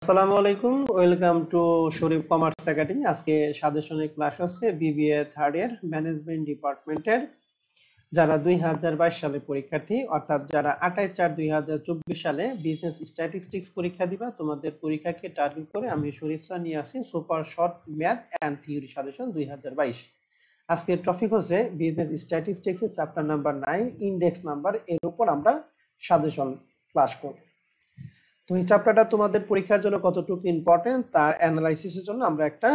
আসসালামু আলাইকুম, welcome to Sharif commerce academy. আজকে সাজেশনের ক্লাস হচ্ছে বিবিএ থার্ড ইয়ার ম্যানেজমেন্ট ডিপার্টমেন্টের যারা 2022 সালে পরীক্ষার্থী, অর্থাৎ যারা 28/4/2024 সালে বিজনেস স্ট্যাটিস্টিক্স পরীক্ষা দিবা, তোমাদের পরীক্ষাকে টার্গেট করে আমি শরীফ স্যার নিয়ে আসি super short math and theory suggestion 2022। আজকের টপিক হচ্ছে বিজনেস স্ট্যাটিস্টিক্স এর চ্যাপ্টার নাম্বার 9 ইন্ডেক্স নাম্বার, এর উপর আমরা সাজেশন ক্লাস করব। তো এই চ্যাপ্টারটা তোমাদের পরীক্ষার জন্য কতটুকু ইম্পর্টেন্ট তার অ্যানালাইসিসের জন্য আমরা একটা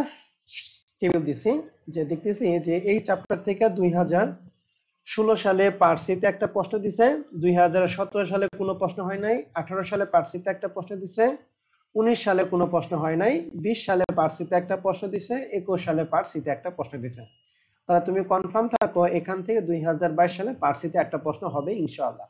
টেবিল দিছি, যে দেখতেছি যে এই চ্যাপ্টার থেকে 2016 সালে পার্সিতে একটা প্রশ্ন দিছে, 2017 সালে কোনো প্রশ্ন হয় নাই, 18 সালে পার্সিতে একটা প্রশ্ন দিছে, 19 সালে কোনো প্রশ্ন হয় নাই, 20 সালে পার্সিতে একটা প্রশ্ন দিছে, 21 সালে পার্সিতে একটা প্রশ্ন দিছে। তাহলে তুমি কনফার্ম থাকো এখান থেকে 2022 সালে পার্সিতে একটা প্রশ্ন হবে ইনশাআল্লাহ।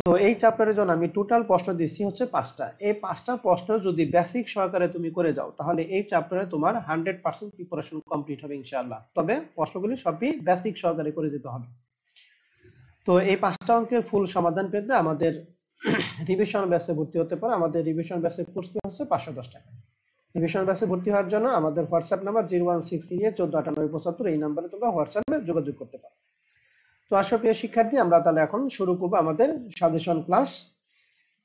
তো এই চ্যাপ্টারের জন্য আমি টোটাল প্রশ্ন দিচ্ছি হচ্ছে 5টা। এই 5টা প্রশ্ন যদি বেসিক সহকারে তুমি করে যাও তাহলে এই চ্যাপ্টারে তোমার 100% প্রিপারেশন কমপ্লিট হবে ইনশাআল্লাহ। তবে প্রশ্নগুলি সবই বেসিক সহকারে করে যেতে হবে। তো এই 5টা অঙ্কের ফুল সমাধান পেতে আমাদের রিভিশন ব্যাচে ভর্তি হতে পারে। আমাদের রিভিশন ব্যাচের কোর্স ফি হচ্ছে 510 টাকা। রিভিশন ব্যাচে ভর্তি হওয়ার জন্য আমাদের হোয়াটসঅ্যাপ নাম্বার 01638149875, এই নম্বরে তোমরা হোয়াটসঅ্যাপে যোগাযোগ করতে পারো। তো আসো প্রিয় শিক্ষার্থী, আমরা তাহলে এখন শুরু করব আমাদের suggestion class,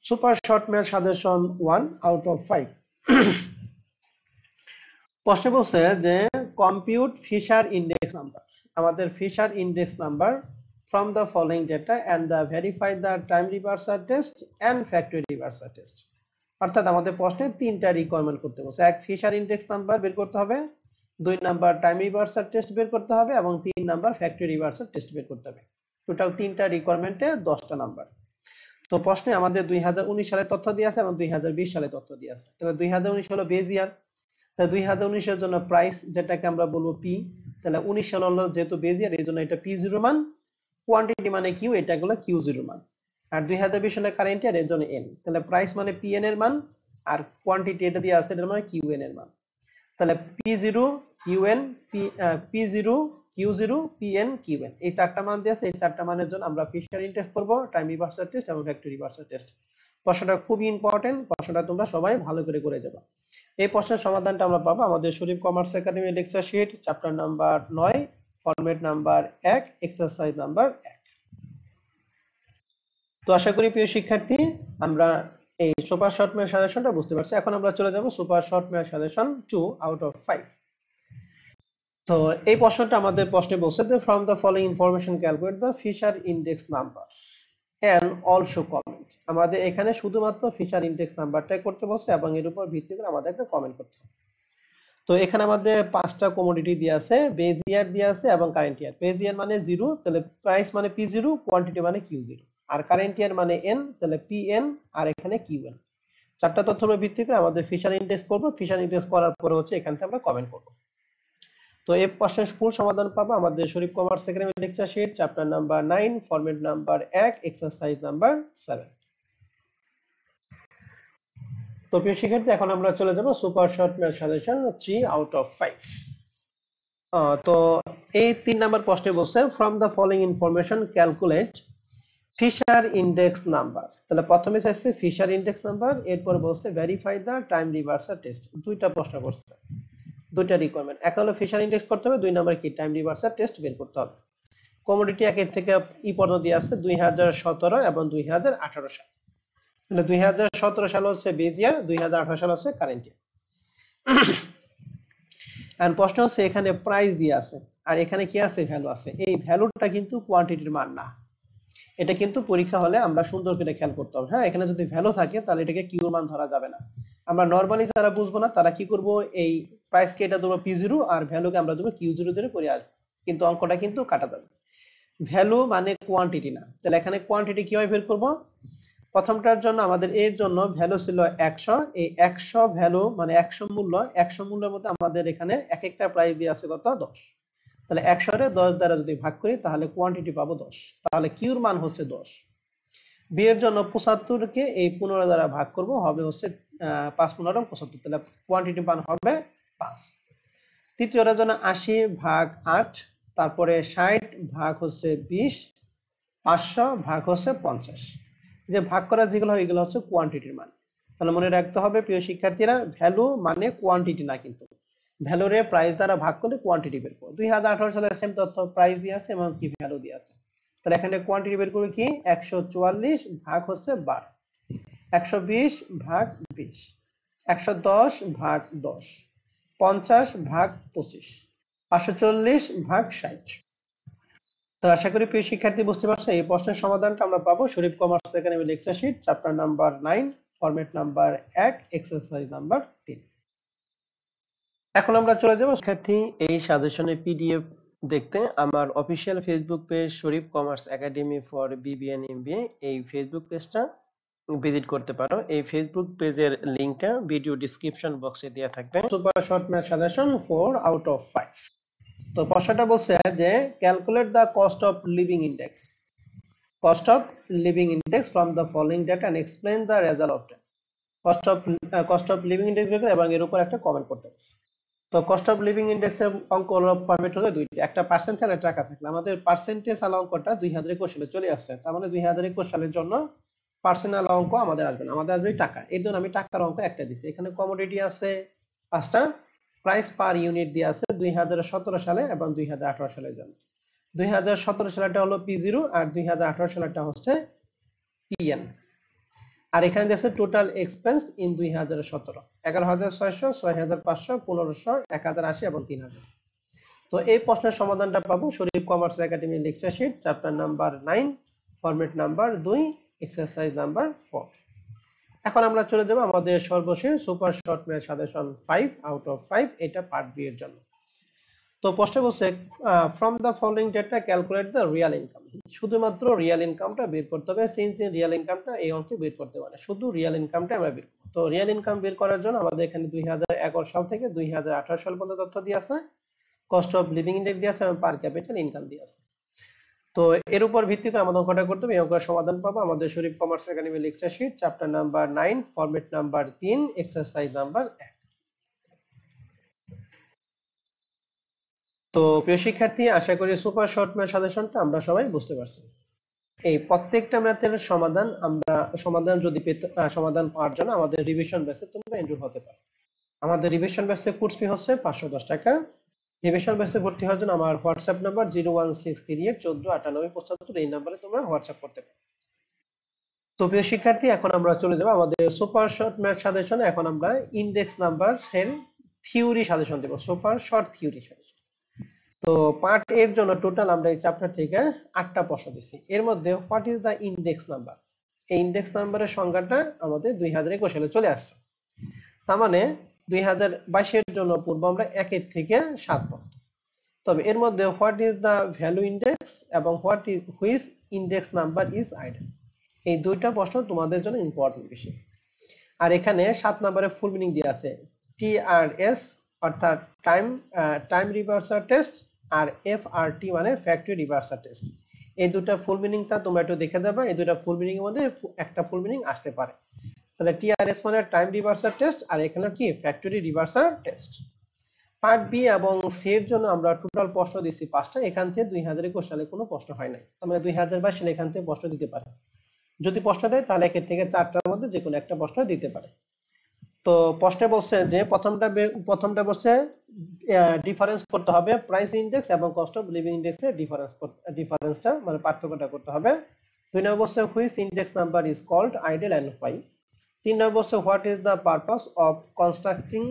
super short math suggestion 1 out of 5। প্রশ্ন বলছে যে কম্পিউট ফিশার ইন্ডেক্স নাম্বার, আমাদের Fisher index number from the following data and the verify the time reversal test and factory reversal test. অর্থাৎ আমাদের প্রশ্নে তিনটা রিকোয়ারমেন্ট করতে বলছে। এক, ফিশার ইন্ডেক্স নাম্বার বের করতে হবে, 2 নাম্বার টাইম রিভার্সাল টেস্ট বের করতে হবে, এবং 3 নাম্বার ফ্যাক্টরি রিভার্সাল টেস্ট বের করতে হবে। টোটাল তিনটা রিকোয়ারমেন্টে 10টা নাম্বার। তো প্রশ্নে আমাদের 2019 সালে তথ্য দিয়ে আছে এবং 2020 সালে তথ্য দিয়ে আছে। তাহলে 2019 হলো বেজ ইয়ার, তাহলে 2019 এর জন্য প্রাইস যেটাকে আমরা বলবো পি, তাহলে 19 সাল হলো যেহেতু বেজ ইয়ার এই জন্য এটা P0 মান, কোয়ান্টিটি মানে কিউ, এটা হলো Q0 মান। আর 2020 সালে কারেন্ট ইয়ার এর জন্য এন, তাহলে প্রাইস মানে PN এর মান, আর কোয়ান্টিটি এটা দিয়ে আছে এর মানে QN এর মান। তাহলে P0 QN P0 Q0 PN QN, এই চারটা মান দিয়ে আছে। এই চারটা মানের জন্য আমরা ফিশার ইন্ডেক্স করব, টাইম রিভার্সাল টেস্ট এবং ফ্যাক্টরি রিভার্সাল টেস্ট। প্রশ্নটা খুবই ইম্পর্টেন্ট, প্রশ্নটা তোমরা সবাই ভালো করে যাবে। এই প্রশ্নের সমাধানটা আমরা পাবো আমাদের Sharif commerce academy lecture sheet, chapter number 9, format number 1, exercise number 1। তো আশা করি প্রিয় শিক্ষার্থী আমরা এই সুপার শর্ট ম্যাথ সাজেশনটা বুঝতে পারছি। এখন আমরা চলে যাব super short math suggestion 2 out of 5। তো এই প্রশ্নটা আমাদের প্রশ্নে বলছে যে from the following information calculate the Fisher index number and also comment. আমাদের এখানে শুধুমাত্র ফিশার ইন্ডেক্স নাম্বারটাই করতে বলছে এবং এর উপর ভিত্তি করে আমাদের একটা কমেন্ট করতে হবে। তো এখানে আমাদের 5টা কমোডিটি দিয়ে আছে, বেজ ইয়ার দিয়ে আছে এবং কারেন্ট ইয়ার। বেজ ইয়ার মানে 0, তাহলে প্রাইস মানে P0, কোয়ান্টিটি মানে Q0, আর কারেন্ট ইয়ার মানে N, তাহলে PN, আর এখানে QN। চারটা তথ্যের উপর ভিত্তি করে আমাদের ফিশার ইন্ডেক্স করব। ফিশার ইন্ডেক্স করার পরে হচ্ছে এখান থেকে আমরা কমেন্ট করব। তো এই প্রশ্নের ফুল সমাধান পাবো আমাদের Sharif commerce academy lecture sheet, chapter number 9, format number 1, exercise number 7। তো প্রিয় শিক্ষার্থী এখন আমরা চলে যাব super short math suggestion 3 out of 5। তো এই 3 নাম্বার প্রশ্নে বলছে from the following information calculate Fisher index number. তাহলে প্রথমে চাইছে ফিশার ইন্ডেক্স নাম্বার, এরপর বলছে verify the time reversal test. দুইটা প্রশ্ন করছে, দুইটা রিকোয়ারমেন্ট। এক হলো ফিশার ইন্ডেক্স করতে হবে, 2 নাম্বার কি টাইম রিভার্সাল টেস্ট বের করতে হবে। কমোডিটি একের থেকে ই পর্যন্ত দিয়ে আছে 2017 এবং 2018 সাল। তাহলে 2017 সাল হচ্ছে বেজ ইয়ার, 2018 সাল হচ্ছে কারেন্ট ইয়ার। এন্ড প্রশ্ন হচ্ছে এখানে প্রাইস দিয়ে আছে আর এখানে কি আছে, ভ্যালু আছে। এই ভ্যালুটা কিন্তু কোয়ান্টিটির মান না, এটা কিন্তু পরীক্ষা হলে আমরা সুন্দর করে খেয়াল করতে হবে। হ্যাঁ, এখানে যদি ভ্যালু থাকে তাহলে এটাকে কিউ মান ধরা যাবে না। আমরা নরমালি যারা বুঝবো না তারা কি করব, এই প্রাইসকে এটা দেবো P0 আর ভ্যালুকে আমরা দেবো Q0 ধরে করে আসবো, কিন্তু অঙ্কটা কিন্তু কাটা যাবে। ভ্যালু মানে কোয়ান্টিটি না, তাহলে এখানে কোয়ান্টিটি কিভাবে বের করব। প্রথমটার জন্য আমাদের এর জন্য ভ্যালু ছিল 100, এই 100 ভ্যালু মানে 100 মূল্য, 100 মূল্যের মধ্যে আমাদের এখানে এক একটা প্রাইস দিয়ে আছে কত, 10। তাহলে 100 রে 10 দ্বারা যদি ভাগ করি তাহলে কোয়ান্টিটি পাবো 10, তাহলে কিউর মান হচ্ছে 10। বি এর জন্য 75 কে এই 15 দ্বারা ভাগ করব, হবে হচ্ছে 5 15 75, তাহলে কোয়ান্টিটি মান হবে 5। তৃতীয়টার জন্য 80 ভাগ 8, তারপরে 60 ভাগ হচ্ছে 20, 500 ভাগ হচ্ছে 50। যে ভাগ করা যেগুলো হয় এগুলো হচ্ছে কোয়ান্টিটির মান। তাহলে মনে রাখতে হবে প্রিয় শিক্ষার্থীরা, ভ্যালু মানে কোয়ান্টিটি না, কিন্তু ভ্যালুরে প্রাইস দ্বারা ভাগ করলে কোয়ান্টিটি বের করবো। 2018 সালের সেম তথ্য প্রাইস দিয়ে আছে এবং কি ভ্যালু দিয়ে আছে। তাহলে এখানে কোয়ান্টিটি বের করবে কি 144 ভাগ হচ্ছে 12, 120 ভাগ 20, 110 ভাগ 10, 50 ভাগ 25, 540 ভাগ 60। তো আশা করি প্রিয় শিক্ষার্থী বুঝতে পারছো। এই প্রশ্নের সমাধানটা আমরা পাবো Sharif commerce academy lecture sheet chapter number 9 format number 1 exercise number 3। এখন আমরা চলে যাব শিক্ষার্থী এই সাজেশনের পিডিএফ দেখতে আমার official Facebook page Sharif commerce academy for BBN MBA, এই ফেসবুক পেজটা ভিজিট করতে পারো। এই ফেসবুক পেজের লিংকটা ভিডিও ডেসক্রিপশন বক্সে দেওয়া থাকবে। Super short math suggestion 4 out of 5। তো প্রশ্নটা বলছে যে calculate the cost of living index, cost of living index from the following data and explain the result of that. cost of living index বের করে এবং এর উপর একটা কমেন্ট করতে হবে। তো কস্ট অফ লিভিং ইন্ডেক্স এর অঙ্ক ফরম্যাট হলো দুইটা, একটা পার্সেন্ট আর টাকা থাকলে আমাদের পার্সেন্টেজ আলা অঙ্কটা 2021 সালে চলে আসছে। তার মানে 2021 সালের জন্য পার্সেন্টাল অঙ্ক আমাদের আসবে না, আমাদের আসবে টাকা। এর জন্য আমি টাকার অঙ্ক একটা দিছি। এখানে কমোডিটি আছে 5টা, প্রাইস পার ইউনিট দিয়ে আছে 2017 সালে এবং 2018 সালের জন্য। 2017 সালেরটা হলো P0 আর 2018 সালেরটা হচ্ছে PN। আর এখানে দিয়েছে টোটাল এক্সপেন্স ইন 2017 11,600, 6,500, 1,500, 1,080 এবং 3,000। তো এই প্রশ্নের সমাধানটা পাবো Sharif commerce academy lecture sheet chapter number 9 format number 2 exercise number 4। এখন আমরা চলে যাব আমাদের সর্বশেষ super short math suggestion 5 out of 5, এটা পার্ট বি এর জন্য। তো প্রশ্ন বলছে from the following data calculate the real income. শুধুমাত্র রিয়াল ইনকামটা বের করতে হবে। সিন্স রিয়াল ইনকামটা এই অঙ্কে বের করতে পারে, শুধু রিয়াল ইনকামটা আমরা বের করব। তো রিয়াল ইনকাম বের করার জন্য আমাদের এখানে 2011 সাল থেকে 2018 সাল পর্যন্ত তথ্য দিয়ে আছে, কস্ট অফ লিভিং ইন্ডেক্স দিয়ে আছে এবং পার ক্যাপিটাল ইনকাম দিয়ে আছে। তো এর উপর ভিত্তি করে আমাদের অঙ্কটা করতে হবে। এই অঙ্কের সমাধান পাবো আমাদের Sharif commerce academy lecture sheet chapter number 9 format number 3 exercise number 1। তো প্রিয় শিক্ষার্থী, আশা করি সুপার শর্ট ম্যাথ সাজেশনটা আমরা সবাই বুঝতে পারছি। এই প্রত্যেকটা ম্যাথের সমাধান যদি সমাধান পাওয়ার জন্য আমাদের রিভিশন ব্যাচে তোমরা এনরোল হতে পারো। আমাদের রিভিশন ব্যাচে কোর্স ফি হচ্ছে 510 টাকা। রিভিশন ব্যাচে ভর্তি হওয়ার জন্য আমার হোয়াটসঅ্যাপ নাম্বার 01638149875, এই নাম্বারে তোমরা হোয়াটসঅ্যাপ করতে পারো। তো প্রিয় শিক্ষার্থী, এখন আমরা চলে যাব আমাদের সুপার শর্ট ম্যাথ সাজেশনে। এখন আমরা ইন্ডেক্স নাম্বার এর থিওরি সাজেশন দেব, সুপার শর্ট থিওরি সাজেশন। তো পার্ট এর জন্য টোটাল আমরা এই চ্যাপ্টার থেকে 8টা প্রশ্ন দিছি। এর মধ্যে what is the index number, এই ইন্ডেক্স নাম্বারের সংজ্ঞাটা আমাদের 2021 সালে চলে আসছে। তার মানে 2022 এর জন্য পূর্ব আমরা 1 এর থেকে 7 পর্যন্ত। তবে এর মধ্যে what is the value index এবং which index number is ideal, এই দুইটা প্রশ্ন তোমাদের জন্য ইম্পর্টেন্ট বিষয়। আর এখানে 7 নম্বরে ফুল মিনিং দিয়ে আছে TRS অর্থাৎ টাইম রিভার্সাল টেস্ট আর FRT মানে ফ্যাক্টরি রিভার্সাল টেস্ট। এই দুটো ফুল মিনিংটা তোমরা একটু দেখে যাবে। এই দুটো ফুল মিনিং এর মধ্যে একটা ফুল মিনিং আসতে পারে। তাহলে TRS মানে টাইম রিভার্সাল টেস্ট আর এখানে কি factory reversal test. Part B এবং সি এর জন্য আমরা টোটাল প্রশ্ন দিচ্ছি 5টা। এখান থেকে 2021 সালে কোনো প্রশ্ন হয় নাই, তার মানে 2022 সালে এখান থেকে প্রশ্ন দিতে পারে। যদি প্রশ্ন দেয় তাহলে এখান থেকে 4টার মধ্যে যে কোনো একটা প্রশ্ন দিতে পারে। তো প্রশ্নে বলছে যে প্রথমটা বলছে ডিফারেন্স করতে হবে প্রাইস ইন্ডেক্স এবং কস্ট অফ লিভিং ইন্ডেক্সের ডিফারেন্সটা মানে পার্থক্যটা করতে হবে। 2 নম্বর বলছে which index number is called ideal and why. 3 নম্বর বলছে what is the purpose of constructing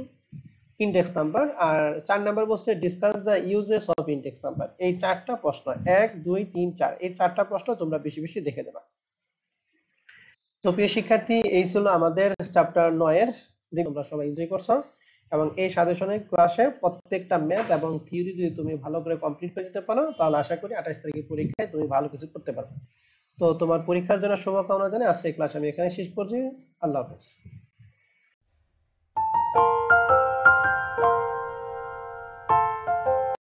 index number. আর 4 নম্বর বলছে discuss the uses of index number. এই 4টা প্রশ্ন 1 2 3 4 এই 4টা প্রশ্ন তোমরা বেশি বেশি দেখে দেবা। তো প্রিয় শিক্ষার্থী, এই ছিল আমাদের চ্যাপ্টার 9 এর। তোমরা সবাই এনজয় করছো এবং এই সাজেশনের ক্লাসে প্রত্যেকটা ম্যাথ এবং থিওরি যদি তুমি ভালো করে কমপ্লিট করে দিতে পারো তাহলে আশা করি 28 তারিখের পরীক্ষায় তুমি ভালো কিছু করতে পারবে। তো তোমার পরীক্ষার জন্য শুভকামনা জানাই আজকে ক্লাস আমি এখানে শেষ করছি। আল্লাহ হাফেজ।